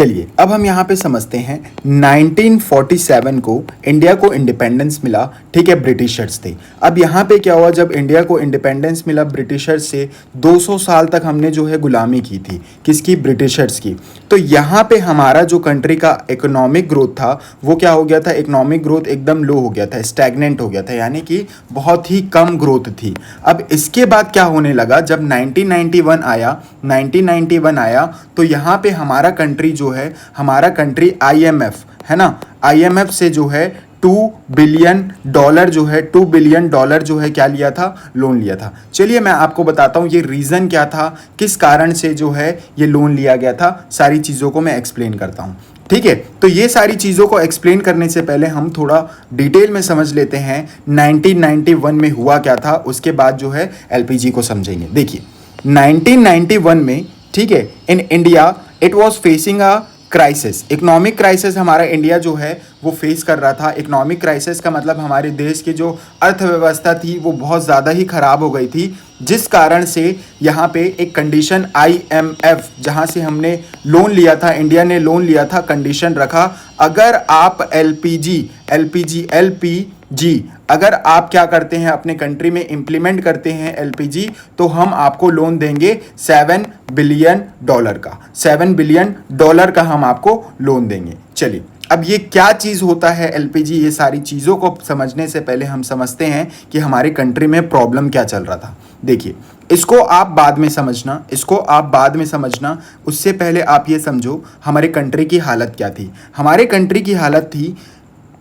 चलिए अब हम यहाँ पे समझते हैं 1947 को इंडिया को इंडिपेंडेंस मिला, ठीक है, ब्रिटिशर्स थे। अब यहाँ पे क्या हुआ, जब इंडिया को इंडिपेंडेंस मिला ब्रिटिशर्स से, 200 साल तक हमने जो है गुलामी की थी, किसकी, ब्रिटिशर्स की। तो यहाँ पे हमारा जो कंट्री का इकोनॉमिक ग्रोथ था वो क्या हो गया था, इकोनॉमिक ग्रोथ एकदम लो हो गया था, स्टैग्नेंट हो गया था, यानी कि बहुत ही कम ग्रोथ थी। अब इसके बाद क्या होने लगा, जब 1991 आया तो यहाँ पे हमारा कंट्री जो है, हमारा कंट्री आईएमएफ है ना, आईएमएफ से जो है $2 बिलियन जो है क्या लिया था, लोन लिया था। चलिए मैं आपको बताता हूँ ये रीज़न क्या था, किस कारण से जो है ये लोन लिया गया था, सारी चीज़ों को मैं एक्सप्लेन करता हूँ, ठीक है। तो ये सारी चीज़ों को एक्सप्लेन करने से पहले हम थोड़ा डिटेल में समझ लेते हैं 1991 में हुआ क्या था, उसके बाद जो है एलपीजी को समझेंगे। देखिए 1991 में, ठीक है, in India it was facing a crisis, economic crisis हमारा इंडिया जो है वो फेस कर रहा था। इकोनॉमिक क्राइसिस का मतलब हमारे देश की जो अर्थव्यवस्था थी वो बहुत ज़्यादा ही ख़राब हो गई थी, जिस कारण से यहाँ पे एक कंडीशन आईएमएफ, जहाँ से हमने लोन लिया था, इंडिया ने लोन लिया था, कंडीशन रखा, अगर आप एलपीजी अगर आप क्या करते हैं, अपने कंट्री में इम्प्लीमेंट करते हैं एलपीजी, तो हम आपको लोन देंगे $7 बिलियन का, $7 बिलियन का हम आपको लोन देंगे। चलिए अब ये क्या चीज़ होता है एलपीजी, ये सारी चीज़ों को समझने से पहले हम समझते हैं कि हमारे कंट्री में प्रॉब्लम क्या चल रहा था। देखिए इसको आप बाद में समझना, उससे पहले आप ये समझो हमारे कंट्री की हालत क्या थी। हमारे कंट्री की हालत थी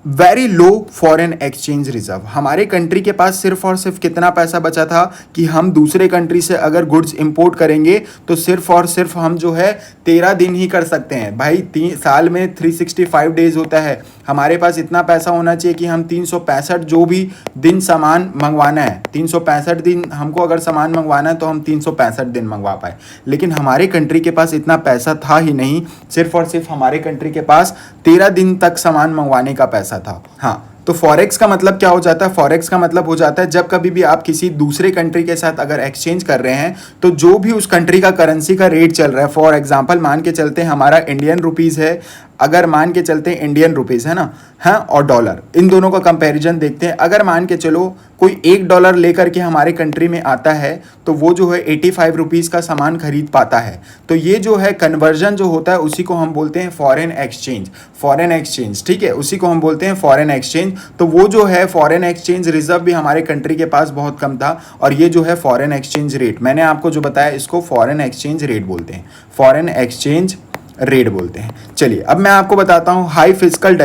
very low foreign exchange reserve. हमारे कंट्री के पास सिर्फ और सिर्फ कितना पैसा बचा था कि हम दूसरे कंट्री से अगर गुड्स इंपोर्ट करेंगे तो सिर्फ और सिर्फ हम जो है 13 दिन ही कर सकते हैं। भाई 3 साल में 365 डेज होता है, हमारे पास इतना पैसा होना चाहिए कि हम 365 जो भी दिन सामान मंगवाना है, 365 दिन हमको अगर सामान मंगवाना है तो हम 365 दिन मंगवा पाए। लेकिन हमारे कंट्री के पास इतना पैसा था ही नहीं, सिर्फ और सिर्फ हमारे कंट्री के पास 13 दिन तक सामान मंगवाने का पैसा था। हाँ, तो फॉरेक्स का मतलब क्या हो जाता है, फॉरेक्स का मतलब हो जाता है जब कभी भी आप किसी दूसरे कंट्री के साथ अगर एक्सचेंज कर रहे हैं तो जो भी उस कंट्री का करेंसी का रेट चल रहा है, फॉर एग्जांपल मान के चलते हैं हमारा इंडियन रुपीज़ है, अगर मान के चलते हैं इंडियन रुपीज़ है ना, हाँ, और डॉलर, इन दोनों का कंपैरिजन देखते हैं। अगर मान के चलो कोई $1 लेकर के हमारे कंट्री में आता है तो वो जो है 85 रुपीज़ का सामान खरीद पाता है। तो ये जो है कन्वर्जन जो होता है उसी को हम बोलते हैं फॉरेन एक्सचेंज, ठीक है, उसी को हम बोलते हैं फॉरेन एक्सचेंज। तो वो जो है फॉरेन एक्सचेंज रिजर्व भी हमारे कंट्री के पास बहुत कम था, और ये जो है फॉरेन एक्सचेंज रेट, मैंने आपको जो बताया इसको फॉरेन एक्सचेंज रेट बोलते हैं, फॉरेन एक्सचेंज रेट बोलते हैं। चलिए अब मैं आपको बताता हूँ हाई फिस्कल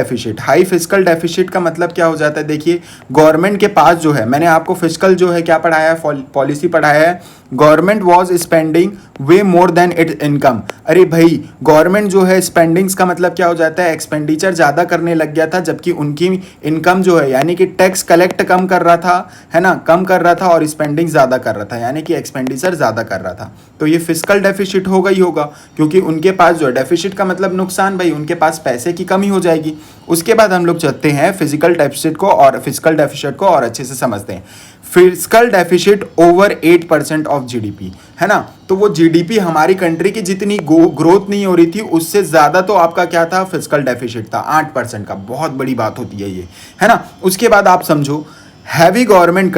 डेफिसिट का मतलब क्या हो जाता है। देखिए गवर्नमेंट के पास जो है, मैंने आपको फिस्कल जो है क्या पढ़ाया है, पॉलिसी पढ़ाया है, government was spending way more than it's income. अरे भाई गवर्नमेंट जो है, स्पेंडिंग्स का मतलब क्या हो जाता है, एक्सपेंडिचर ज़्यादा करने लग गया था, जबकि उनकी इनकम जो है यानी कि टैक्स कलेक्ट कम कर रहा था, है ना, कम कर रहा था, और स्पेंडिंग ज़्यादा कर रहा था, यानी कि एक्सपेंडिचर ज़्यादा कर रहा था। तो ये फिस्कल डेफिसिट होगा ही होगा, क्योंकि उनके पास जो है, डेफिसिट का मतलब नुकसान, भाई उनके पास पैसे की कमी हो जाएगी। उसके बाद हम लोग चलते हैं फिजिकल डेफिसिट को और फिस्कल डेफिसिट को और अच्छे से समझते हैं। Fiscal deficit over 8% of GDP, है ना, तो वो जीडीपी हमारी कंट्री की जितनी ग्रोथ नहीं हो रही थी उससे ज़्यादा तो आपका क्या था, फिस्कल डेफिसिट था 8% का। बहुत बड़ी बात होती है ये, है ना। उसके बाद आप समझो हैवी गवर्नमेंट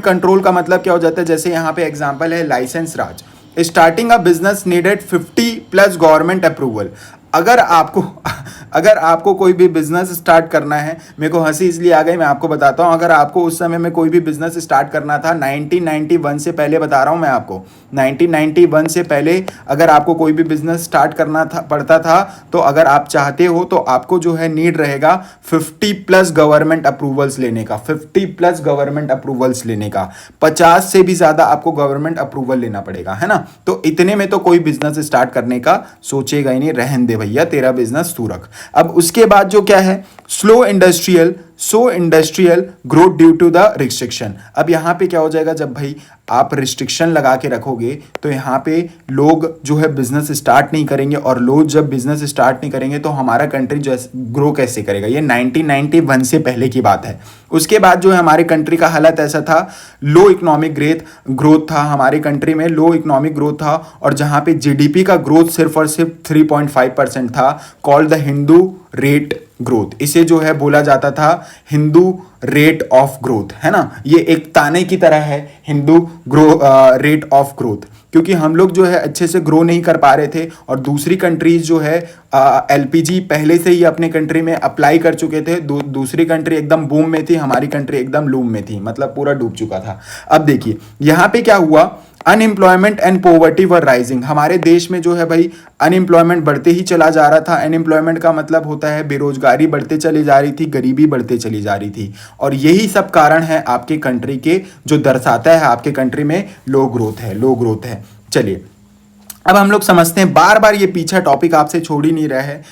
कंट्रोल का मतलब क्या हो जाता है, जैसे यहाँ पे एग्जांपल है license Raj. Starting a business needed 50+ government approval. अगर आपको कोई भी बिजनेस स्टार्ट करना है, मेरे को हंसी इसलिए आ गई, मैं आपको बताता हूँ, अगर आपको उस समय में कोई भी बिजनेस स्टार्ट करना था 1991 से पहले, बता रहा हूँ मैं आपको, 1991 से पहले अगर आपको कोई भी बिजनेस स्टार्ट करना पड़ता था, तो अगर आप चाहते हो तो आपको जो है नीड रहेगा 50+ गवर्नमेंट अप्रूवल्स लेने का, 50 से भी ज़्यादा आपको गवर्नमेंट अप्रूवल लेना पड़ेगा, है ना। तो इतने में तो कोई बिजनेस स्टार्ट करने का सोचेगा ही नहीं, रहन दे भैया तेरा बिजनेस तू रख। अब उसके बाद जो क्या है, slow industrial so industrial growth due to the restriction. अब यहाँ पे क्या हो जाएगा, जब भाई आप रिस्ट्रिक्शन लगा के रखोगे तो यहाँ पे लोग जो है बिजनेस स्टार्ट नहीं करेंगे, और लोग जब बिजनेस स्टार्ट नहीं करेंगे तो हमारा कंट्री जो है ग्रो कैसे करेगा। ये 1991 से पहले की बात है। उसके बाद जो है हमारे कंट्री का हालत ऐसा था, लो इकोनॉमिक ग्रोथ था हमारे कंट्री में, लो इकोनॉमिक ग्रोथ था, और जहाँ पे जीडीपी का ग्रोथ सिर्फ और सिर्फ 3.5% था, called the Hindu rate growth. इसे जो है बोला जाता था हिंदू रेट ऑफ ग्रोथ, है ना। ये एक ताने की तरह है हिंदू रेट ऑफ ग्रोथ, क्योंकि हम लोग जो है अच्छे से ग्रो नहीं कर पा रहे थे, और दूसरी कंट्रीज जो है एलपीजी पहले से ही अपने कंट्री में अप्लाई कर चुके थे। दूसरी कंट्री एकदम बूम में थी, हमारी कंट्री एकदम लूम में थी, मतलब पूरा डूब चुका था। अब देखिए यहाँ पे क्या हुआ, unemployment and poverty were rising. हमारे देश में जो है भाई अनएम्प्लॉयमेंट बढ़ते ही चला जा रहा था। अनएम्प्लॉयमेंट का मतलब होता है बेरोजगारी बढ़ते चली जा रही थी, गरीबी बढ़ते चली जा रही थी, और यही सब कारण है आपके कंट्री के, जो दर्शाता है आपके कंट्री में लो ग्रोथ है, लो ग्रोथ है। चलिए अब हम लोग समझते हैं, बार बार ये पीछा टॉपिक आपसे छोड़ ही नहीं रहा है,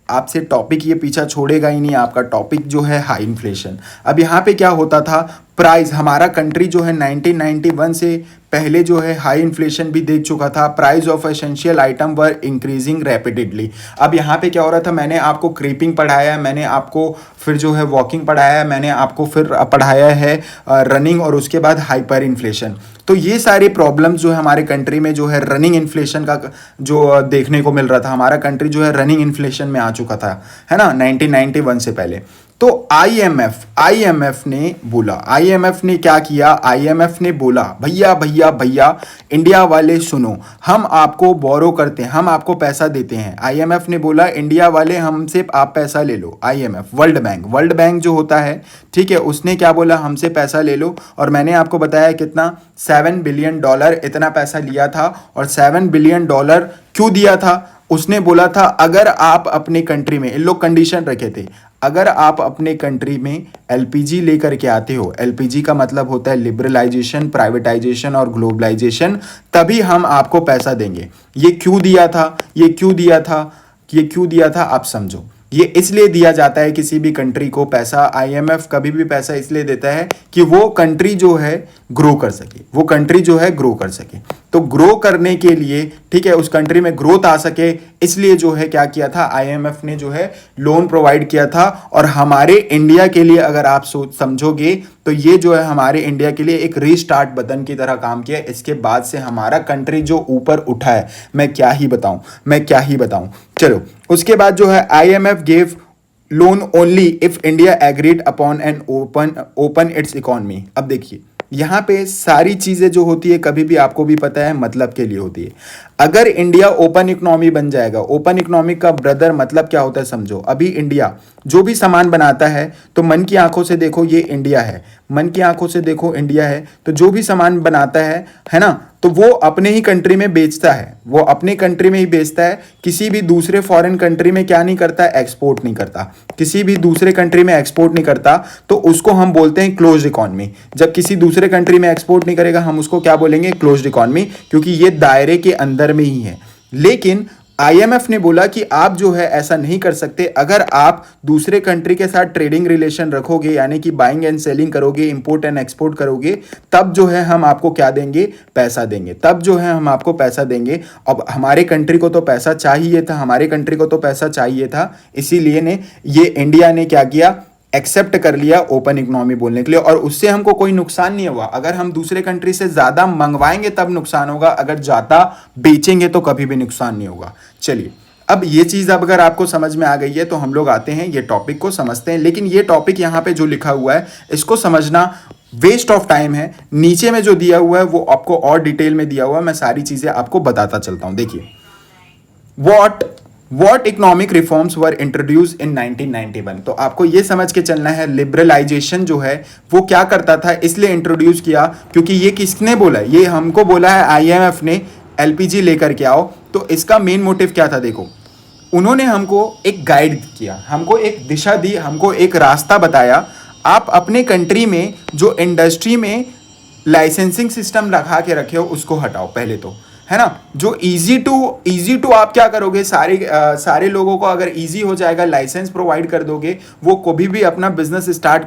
आपसे टॉपिक ये पीछा छोड़ेगा ही नहीं आपका टॉपिक जो है हाई इन्फ्लेशन। अब यहाँ पे क्या होता था, प्राइस, हमारा कंट्री जो है 1991 से पहले जो है हाई इन्फ्लेशन भी देख चुका था। Price of essential item were increasing rapidly. अब यहाँ पे क्या हो रहा था, मैंने आपको क्रीपिंग पढ़ाया, मैंने आपको फिर जो है वॉकिंग पढ़ाया, मैंने आपको फिर पढ़ाया है रनिंग, और उसके बाद हाइपर इन्फ्लेशन। तो ये सारे प्रॉब्लम्स जो है हमारे कंट्री में जो है रनिंग इन्फ्लेशन का जो देखने को मिल रहा था, हमारा कंट्री जो है रनिंग इन्फ्लेशन में आ चुका था, है ना, 1991 से पहले। तो आईएमएफ ने बोला, आईएमएफ ने क्या किया, आईएमएफ ने बोला भैया भैया भैया इंडिया वाले सुनो, हम आपको बोरो करते हैं, हम आपको पैसा देते हैं। आईएमएफ ने बोला इंडिया वाले हमसे आप पैसा ले लो। आईएमएफ, वर्ल्ड बैंक जो होता है, ठीक है, उसने क्या बोला, हमसे पैसा ले लो। और मैंने आपको बताया कितना, $7 बिलियन इतना पैसा लिया था। और $7 बिलियन क्यों दिया था, उसने बोला था अगर आप अपने कंट्री में, इन लोग कंडीशन रखे थे, अगर आप अपने कंट्री में एलपीजी लेकर के आते हो, एलपीजी का मतलब होता है लिबरलाइजेशन, प्राइवेटाइजेशन और ग्लोबलाइजेशन, तभी हम आपको पैसा देंगे। ये क्यों दिया था, ये क्यों दिया था, ये क्यों दिया था, आप समझो। ये इसलिए दिया जाता है किसी भी कंट्री को पैसा, आईएमएफ कभी भी पैसा इसलिए देता है कि वो कंट्री जो है ग्रो कर सके, वो कंट्री जो है ग्रो कर सके। तो ग्रो करने के लिए, ठीक है, उस कंट्री में ग्रोथ आ सके, इसलिए जो है क्या किया था, आईएमएफ ने जो है लोन प्रोवाइड किया था। और हमारे इंडिया के लिए अगर आप समझोगे तो ये जो है हमारे इंडिया के लिए एक रीस्टार्ट बटन की तरह काम किया। इसके बाद से हमारा कंट्री जो ऊपर उठा है, मैं क्या ही बताऊं। चलो उसके बाद जो है IMF gave loan only if India agreed upon an open it's economy. अब देखिए यहाँ पे सारी चीजें जो होती है, कभी भी आपको भी पता है, मतलब के लिए होती है। अगर इंडिया ओपन इकोनॉमी बन जाएगा, ओपन इकोनॉमी का ब्रदर मतलब क्या होता है समझो। अभी इंडिया जो भी सामान बनाता है, तो मन की आंखों से देखो ये इंडिया है, मन की आंखों से देखो इंडिया है, तो जो भी सामान बनाता है ना, तो वो अपने ही कंट्री में बेचता है, वो अपने कंट्री में ही बेचता है। किसी भी दूसरे फॉरेन कंट्री में क्या नहीं करता, एक्सपोर्ट नहीं करता, किसी भी दूसरे कंट्री में एक्सपोर्ट नहीं करता। तो उसको हम बोलते हैं क्लोज्ड इकोनॉमी। जब किसी दूसरे कंट्री में एक्सपोर्ट नहीं करेगा, हम उसको क्या बोलेंगे, क्लोज्ड इकोनॉमी, क्योंकि ये दायरे के अंदर में ही है। लेकिन आईएमएफ ने बोला कि आप जो है ऐसा नहीं कर सकते। अगर आप दूसरे कंट्री के साथ ट्रेडिंग रिलेशन रखोगे, यानी कि बाइंग एंड सेलिंग करोगे, इंपोर्ट एंड एक्सपोर्ट करोगे, तब जो है हम आपको क्या देंगे, पैसा देंगे, तब जो है हम आपको पैसा देंगे। अब हमारे कंट्री को तो पैसा चाहिए था, हमारे कंट्री को तो पैसा चाहिए था, इसीलिए ने ये इंडिया ने क्या किया, एक्सेप्ट कर लिया ओपन इकोनॉमी बोलने के लिए। और उससे हमको कोई नुकसान नहीं हुआ। अगर हम दूसरे कंट्री से ज्यादा मंगवाएंगे तब नुकसान होगा, अगर ज्यादा बेचेंगे तो कभी भी नुकसान नहीं होगा। चलिए अब ये चीज अब अगर आपको समझ में आ गई है, तो हम लोग आते हैं ये टॉपिक को समझते हैं। लेकिन ये टॉपिक यहाँ पे जो लिखा हुआ है, इसको समझना वेस्ट ऑफ टाइम है। नीचे में जो दिया हुआ है वो आपको और डिटेल में दिया हुआ है, मैं सारी चीजें आपको बताता चलता हूं। देखिए, What economic reforms were introduced in 1991? तो आपको ये समझ के चलना है, लिबरलाइजेशन जो है वो क्या करता था, इसलिए इंट्रोड्यूस किया क्योंकि ये किसने बोला है, ये हमको बोला है आईएमएफ ने, एलपीजी लेकर के आओ। तो इसका मेन मोटिव क्या था, देखो, उन्होंने हमको एक गाइड किया, हमको एक दिशा दी, हमको एक रास्ता बताया। आप अपने कंट्री में जो इंडस्ट्री में लाइसेंसिंग सिस्टम लगा के रखे हो उसको हटाओ। पहले तो है ना। जो इजी टू आप क्या करोगे, सारे लोगों को अगर इजी हो जाएगा, लाइसेंस प्रोवाइड कर दोगे, वो कभी भी अपना बिजनेस स्टार्ट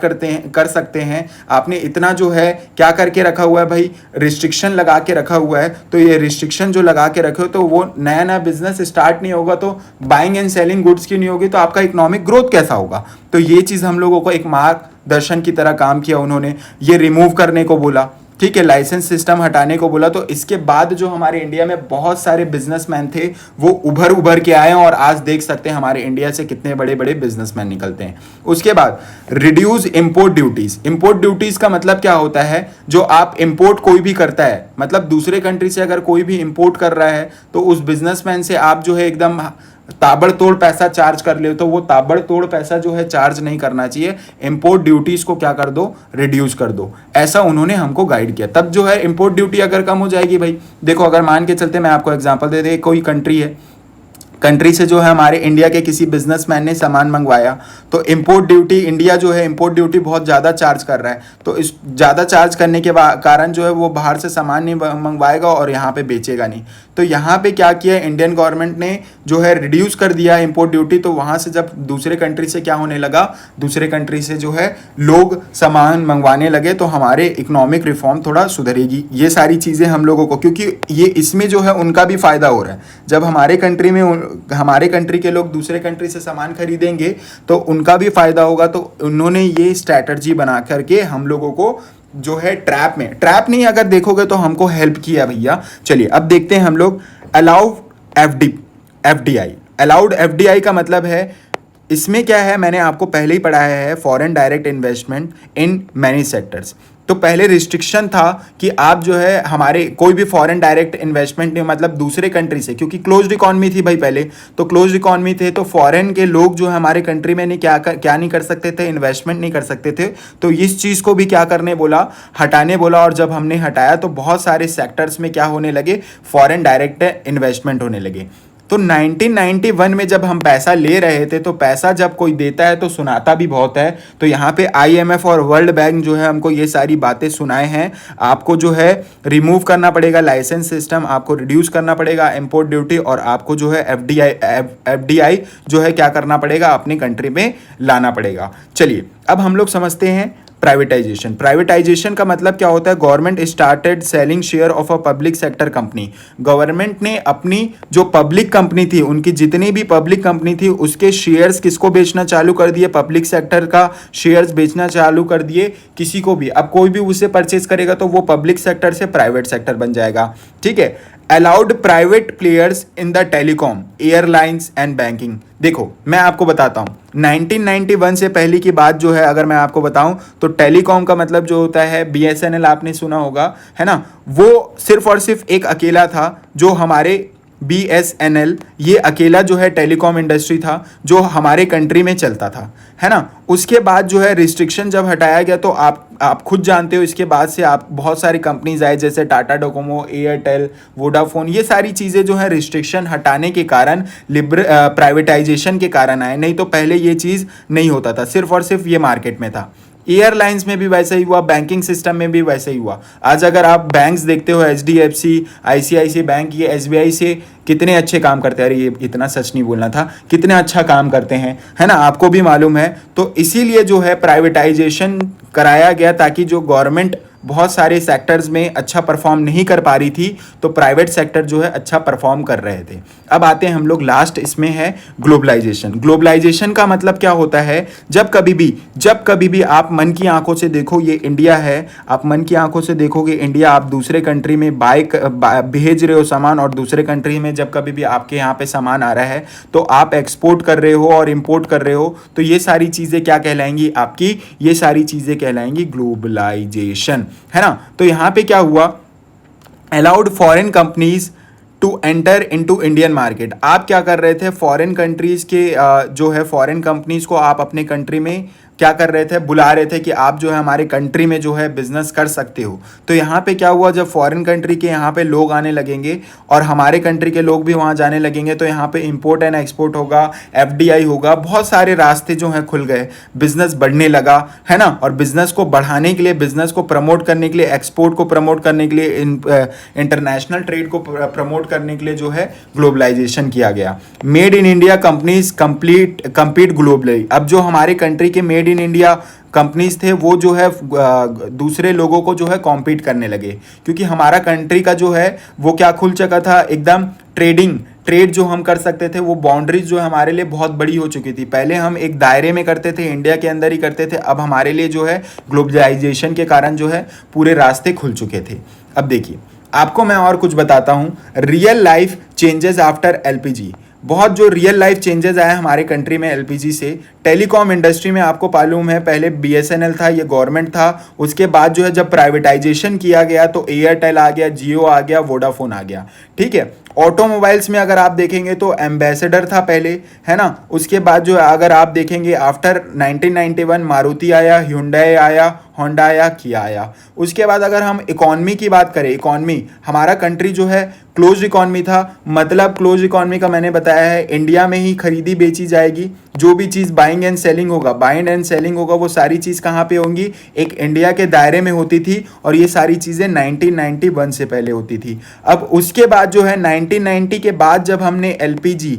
कर सकते हैं। आपने इतना जो है क्या करके रखा हुआ है भाई, रिस्ट्रिक्शन लगा के रखा हुआ है, तो ये रिस्ट्रिक्शन जो लगा के रखे हो तो वो नया नया बिजनेस स्टार्ट नहीं होगा, तो बाइंग एंड सेलिंग गुड्स की नहीं होगी, तो आपका इकोनॉमिक ग्रोथ कैसा होगा। तो ये चीज़ हम लोगों को एक मार्गदर्शन की तरह काम किया उन्होंने, ये रिमूव करने को बोला, ठीक है, लाइसेंस सिस्टम हटाने को बोला। तो इसके बाद जो हमारे इंडिया में बहुत सारे बिजनेसमैन थे वो उभर के आए हैं, और आज देख सकते हैं हमारे इंडिया से कितने बड़े बड़े बिजनेसमैन निकलते हैं। उसके बाद reduce import duties. Import duties का मतलब क्या होता है, जो आप इंपोर्ट कोई भी करता है, मतलब दूसरे कंट्री से अगर कोई भी इंपोर्ट कर रहा है तो उस बिजनेसमैन से आप जो है एकदम ताबड़तोड़ पैसा चार्ज कर ले, तो वो ताबड़तोड़ पैसा जो है चार्ज नहीं करना चाहिए। इंपोर्ट ड्यूटीज को क्या कर दो, रिड्यूस कर दो, ऐसा उन्होंने हमको गाइड किया। तब जो है इंपोर्ट ड्यूटी अगर कम हो जाएगी भाई, देखो अगर मान के चलते, मैं आपको एग्जांपल दे दे, कोई कंट्री है, कंट्री से जो है हमारे इंडिया के किसी बिजनेसमैन ने सामान मंगवाया, तो इंपोर्ट ड्यूटी, इंडिया जो है इंपोर्ट ड्यूटी बहुत ज़्यादा चार्ज कर रहा है, तो इस ज़्यादा चार्ज करने के कारण जो है वो बाहर से सामान नहीं मंगवाएगा और यहाँ पे बेचेगा नहीं। तो यहाँ पे क्या किया इंडियन गवर्नमेंट ने, जो है रिड्यूस कर दिया इंपोर्ट ड्यूटी। तो वहाँ से जब दूसरे कंट्री से क्या होने लगा, दूसरे कंट्री से जो है लोग सामान मंगवाने लगे, तो हमारे इकोनॉमिक रिफॉर्म थोड़ा सुधरेगी। ये सारी चीज़ें हम लोगों को, क्योंकि ये इसमें जो है उनका भी फ़ायदा हो रहा है। जब हमारे कंट्री में, हमारे कंट्री के लोग दूसरे कंट्री से सामान खरीदेंगे तो उनका भी फायदा होगा। तो उन्होंने ये स्ट्रैटेजी बना करके हम लोगों को जो है ट्रैप नहीं, अगर देखोगे तो हमको हेल्प किया भैया। चलिए अब देखते हैं हम लोग एफडीआई। अलाउड एफडीआई का मतलब है, इसमें क्या है, मैंने आपको पहले ही पढ़ाया है, foreign direct investment in many sectors. तो पहले रिस्ट्रिक्शन था कि आप जो है हमारे कोई भी फॉरेन डायरेक्ट इन्वेस्टमेंट नहीं, मतलब दूसरे कंट्री से, क्योंकि क्लोज्ड इकॉनमी थी भाई पहले, तो क्लोज्ड इकॉनमी थे, तो फॉरेन के लोग जो है हमारे कंट्री में नहीं क्या नहीं कर सकते थे, इन्वेस्टमेंट नहीं कर सकते थे। तो इस चीज़ को भी क्या करने बोला, हटाने बोला। और जब हमने हटाया तो बहुत सारे सेक्टर्स में क्या होने लगे, फॉरेन डायरेक्ट इन्वेस्टमेंट होने लगे। तो 1991 में जब हम पैसा ले रहे थे, तो पैसा जब कोई देता है तो सुनाता भी बहुत है। तो यहाँ पे आईएमएफ और वर्ल्ड बैंक जो है हमको ये सारी बातें सुनाए हैं। आपको जो है रिमूव करना पड़ेगा लाइसेंस सिस्टम, आपको रिड्यूस करना पड़ेगा इंपोर्ट ड्यूटी, और आपको जो है एफडीआई जो है क्या करना पड़ेगा, अपनी कंट्री में लाना पड़ेगा। चलिए अब हम लोग समझते हैं प्राइवेटाइजेशन। प्राइवेटाइजेशन का मतलब क्या होता है, government started selling share of a public sector company. Government ने अपनी जो पब्लिक कंपनी थी, उनकी जितनी भी पब्लिक कंपनी थी, उसके शेयर्स किसको बेचना चालू कर दिए, पब्लिक सेक्टर का शेयर्स बेचना चालू कर दिए किसी को भी। अब कोई भी उसे परचेज करेगा तो वो पब्लिक सेक्टर से प्राइवेट सेक्टर बन जाएगा, ठीक है। Allowed private players in the telecom, airlines and banking. देखो मैं आपको बताता हूँ, 1991 से पहले की बात जो है अगर मैं आपको बताऊं, तो टेलीकॉम का मतलब जो होता है, बीएसएनएल आपने सुना होगा, है ना, वो सिर्फ और सिर्फ एक अकेला था, जो हमारे बीएसएनएल, ये अकेला जो है टेलीकॉम इंडस्ट्री था जो हमारे कंट्री में चलता था, है ना। उसके बाद जो है रिस्ट्रिक्शन जब हटाया गया, तो आप खुद जानते हो, इसके बाद से आप बहुत सारी कंपनीज आए, जैसे टाटा डोकोमो, एयरटेल, वोडाफोन, ये सारी चीज़ें जो है रिस्ट्रिक्शन हटाने के कारण, प्राइवेटाइजेशन के कारण आए। नहीं तो पहले ये चीज़ नहीं होता था, सिर्फ और सिर्फ ये मार्केट में था। एयरलाइंस में भी वैसे ही हुआ, बैंकिंग सिस्टम में भी वैसे ही हुआ। आज अगर आप बैंक्स देखते हो, एचडीएफसी, आईसीआईसी बैंक, ये एसबीआई से कितने अच्छे काम करते हैं। अरे ये इतना सच नहीं बोलना था, कितने अच्छा काम करते हैं, है ना, आपको भी मालूम है। तो इसीलिए जो है प्राइवेटाइजेशन कराया गया, ताकि जो गवर्नमेंट बहुत सारे सेक्टर्स में अच्छा परफॉर्म नहीं कर पा रही थी, तो प्राइवेट सेक्टर जो है अच्छा परफॉर्म कर रहे थे। अब आते हैं हम लोग लास्ट, इसमें है ग्लोबलाइजेशन। ग्लोबलाइजेशन का मतलब क्या होता है, जब कभी भी आप मन की आंखों से देखो, ये इंडिया है, आप मन की आंखों से देखोगे इंडिया, आप दूसरे कंट्री में भेज रहे हो सामान, और दूसरे कंट्री में जब कभी भी आपके यहाँ पे सामान आ रहा है, तो आप एक्सपोर्ट कर रहे हो और इंपोर्ट कर रहे हो, तो ये सारी चीज़ें क्या कहलाएंगी आपकी, ये सारी चीज़ें कहलाएंगी ग्लोबलाइजेशन, है ना। तो यहाँ पे क्या हुआ, allowed foreign companies to enter into Indian market. आप क्या कर रहे थे, फॉरेन कंट्रीज के जो है फॉरेन कंपनीज को आप अपने कंट्री में क्या कर रहे थे, बुला रहे थे कि आप जो है हमारे कंट्री में जो है बिजनेस कर सकते हो। तो यहाँ पे क्या हुआ, जब फॉरेन कंट्री के यहाँ पे लोग आने लगेंगे और हमारे कंट्री के लोग भी वहाँ जाने लगेंगे, तो यहाँ पे इंपोर्ट एंड एक्सपोर्ट होगा, एफडीआई होगा, बहुत सारे रास्ते जो हैं खुल गए, बिजनेस बढ़ने लगा, है ना। और बिजनेस को बढ़ाने के लिए, बिजनेस को प्रमोट करने के लिए, एक्सपोर्ट को प्रमोट करने के लिए, इंटरनेशनल ट्रेड को प्रमोट करने के लिए जो है ग्लोबलाइजेशन किया गया। Made in India companies compete globally. अब जो हमारे कंट्री के मेड इन इंडिया कंपनीज थे वो जो है दूसरे लोगों को जो है कॉम्पीट करने लगे, क्योंकि हमारा कंट्री का जो है वो क्या खुल चुका था एकदम, ट्रेड जो हम कर सकते थे, वो बाउंड्रीज जो हमारे लिए बहुत बड़ी हो चुकी थी। पहले हम एक दायरे में करते थे, इंडिया के अंदर ही करते थे, अब हमारे लिए जो है ग्लोबलाइजेशन के कारण जो है पूरे रास्ते खुल चुके थे। अब देखिए आपको मैं और कुछ बताता हूँ, real life changes after LPG. बहुत जो रियल लाइफ चेंजेस आए हमारे कंट्री में एलपीजी से। टेलीकॉम इंडस्ट्री में आपको मालूम है पहले बीएसएनएल था, ये गवर्नमेंट था, उसके बाद जो है जब प्राइवेटाइजेशन किया गया तो एयरटेल आ गया, जियो आ गया, वोडाफोन आ गया, ठीक है। ऑटोमोबाइल्स में अगर आप देखेंगे तो एम्बेसडर था पहले, है ना। उसके बाद जो अगर आप देखेंगे आफ्टर 1991 मारुति आया, ह्युंडई आया, होंडा आया, किया आया। उसके बाद अगर हम इकॉनमी की बात करें, इकॉनमी हमारा कंट्री जो है क्लोज इकॉनमी था। मतलब क्लोज इकॉनमी का मैंने बताया है, इंडिया में ही खरीदी बेची जाएगी, जो भी चीज़ बाइंग एंड सेलिंग होगा, वो सारी चीज़ कहाँ पे होंगी, एक इंडिया के दायरे में होती थी, और ये सारी चीज़ें 1991 से पहले होती थी। अब उसके बाद जो है 1990 के बाद जब हमने एलपीजी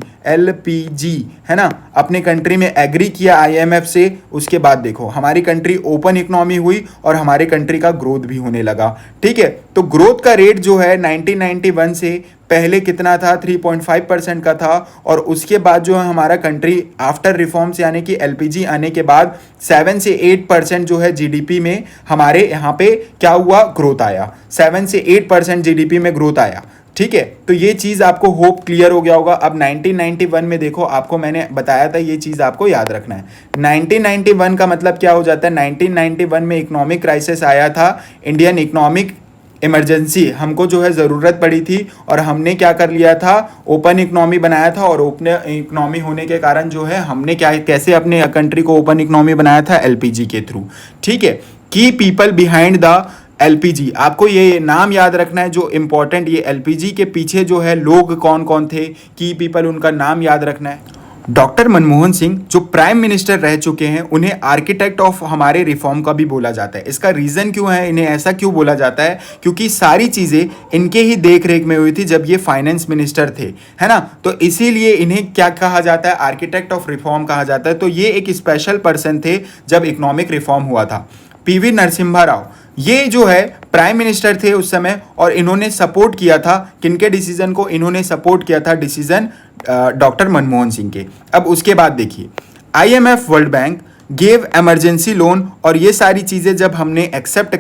है ना अपने कंट्री में एग्री किया आईएमएफ से, उसके बाद देखो हमारी कंट्री ओपन इकोनॉमी हुई और हमारे कंट्री का ग्रोथ भी होने लगा, ठीक है। तो ग्रोथ का रेट जो है 1991 से पहले कितना था, 3.5% का था, और उसके बाद जो है हमारा कंट्री आफ्टर रिफॉर्म्स यानी कि एलपीजी आने के बाद 7 से 8% जो है जीडीपी में हमारे यहाँ पे क्या हुआ, ग्रोथ आया। 7 से 8% जीडीपी में ग्रोथ आया, ठीक है। तो ये चीज़ आपको होप क्लियर हो गया होगा। अब 1991 में देखो, आपको मैंने बताया था ये चीज़ आपको याद रखना है। 1991 का मतलब क्या हो जाता है, 1991 में इकोनॉमिक क्राइसिस आया था, इंडियन इकोनॉमिक इमरजेंसी हमको जो है ज़रूरत पड़ी थी, और हमने क्या कर लिया था, ओपन इकोनॉमी बनाया था। और ओपन इकोनॉमी होने के कारण जो है हमने कैसे अपने कंट्री को ओपन इकोनॉमी बनाया था, एलपीजी के थ्रू, ठीक है। की पीपल बिहाइंड द एलपीजी, आपको ये नाम याद रखना है जो इंपॉर्टेंट, ये एलपीजी के पीछे जो है लोग कौन कौन थे, की पीपल, उनका नाम याद रखना है। डॉक्टर मनमोहन सिंह जो प्राइम मिनिस्टर रह चुके हैं, उन्हें आर्किटेक्ट ऑफ हमारे रिफॉर्म का भी बोला जाता है। इसका रीज़न क्यों है, इन्हें ऐसा क्यों बोला जाता है, क्योंकि सारी चीज़ें इनके ही देख रेख में हुई थी जब ये फाइनेंस मिनिस्टर थे, है ना। तो इसीलिए इन्हें क्या कहा जाता है, आर्किटेक्ट ऑफ रिफॉर्म कहा जाता है। तो ये एक स्पेशल पर्सन थे जब इकोनॉमिक रिफॉर्म हुआ था। पीवी नरसिम्हा राव, ये जो है प्राइम मिनिस्टर थे उस समय, और इन्होंने सपोर्ट किया था किनके डिसीजन को, इन्होंने सपोर्ट किया था डिसीजन डॉक्टर मनमोहन सिंह के। अब उसके बाद देखिए IMF, world bank gave emergency loan, और ये सारी चीज़ें जब हमने एक्सेप्ट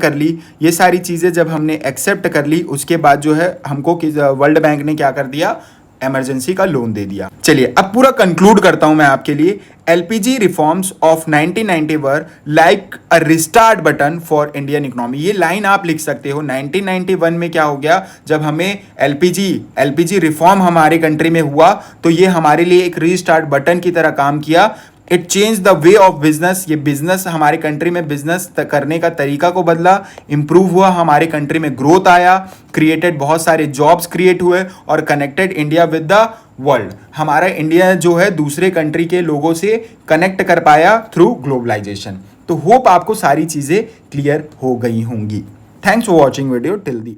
कर ली, उसके बाद जो है हमको वर्ल्ड बैंक ने क्या कर दिया, इमरजेंसी का लोन दे दिया। चलिए अब पूरा कंक्लूड करता हूं मैं आपके लिए। LPG reforms of 1990 were like a restart button for Indian economy. ये लाइन आप लिख सकते हो। 1991 में क्या हो गया, जब हमें एलपीजी रिफॉर्म हमारे कंट्री में हुआ, तो ये हमारे लिए एक रीस्टार्ट बटन की तरह काम किया। It change the way of business, ये बिजनेस हमारे कंट्री में बिजनेस करने का तरीका को बदला, इंप्रूव हुआ, हमारे कंट्री में ग्रोथ आया, क्रिएटेड बहुत सारे जॉब्स क्रिएट हुए, और connected India with the world. हमारा इंडिया जो है दूसरे कंट्री के लोगों से कनेक्ट कर पाया थ्रू ग्लोबलाइजेशन। तो होप आपको सारी चीज़ें क्लियर हो गई होंगी। Thanks for watching video till the